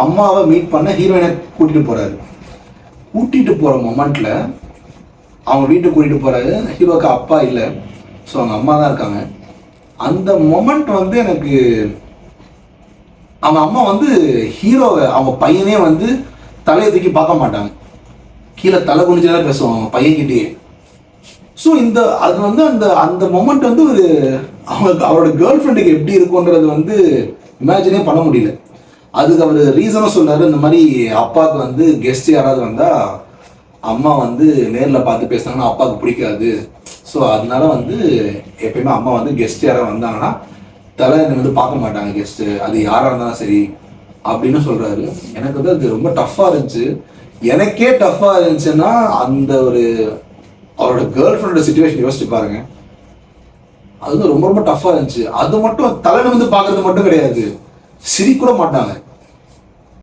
அம்மாவை மீட் பண்ண ஹீரோயினை கூட்டிகிட்டு போகிறாரு. கூட்டிகிட்டு போகிற மொமெண்ட்டில் அவங்க வீட்டுக்கு கூட்டிகிட்டு போகிறாரு. ஹீரோவுக்கு அப்பா இல்லை, ஸோ அவங்க அம்மா தான் இருக்காங்க. அந்த மொமெண்ட் வந்து எனக்கு அவங்க அம்மா வந்து ஹீரோவை அவங்க பையனே வந்து தலையை தூக்கி பார்க்க மாட்டாங்க, கீழே தலை குனிஞ்சு தான் பேசுவாங்க அவங்க பையன்கிட்டயே. ஸோ அது வந்து அந்த மொமெண்ட் வந்து ஒரு அவரோட கேர்ள் ஃப்ரெண்டுக்கு எப்படி இருக்குன்றது வந்து இமேஜினே பண்ண முடியல. அதுக்கு அவர் ரீசனும் சொன்னார், இந்த மாதிரி அப்பாவுக்கு வந்து கெஸ்ட் யாராவது வந்தால் அம்மா வந்து நேரில் பார்த்து பேசினாங்கன்னா அப்பாவுக்கு பிடிக்காது. ஸோ அதனால வந்து எப்பயுமே அம்மா வந்து கெஸ்ட் யாராவது வந்தாங்கன்னா தலை வந்து பார்க்க மாட்டாங்க கெஸ்ட்டு, அது யாராக இருந்தாலும் சரி அப்படின்னு சொல்கிறாரு. எனக்கு வந்து அது ரொம்ப டஃப்பாக இருந்துச்சு. எனக்கே டஃப்பாக இருந்துச்சுன்னா அந்த ஒரு அவரோட கேர்ள் ஃப்ரெண்டோட சிச்சுவேஷன் யோசிச்சு பாருங்க. அது வந்து ரொம்ப ரொம்ப டஃப்பாக இருந்துச்சு. அது மட்டும் தலை வந்து பார்க்கறது மட்டும் கிடையாது, சிரிக்கூட மாட்டாங்க.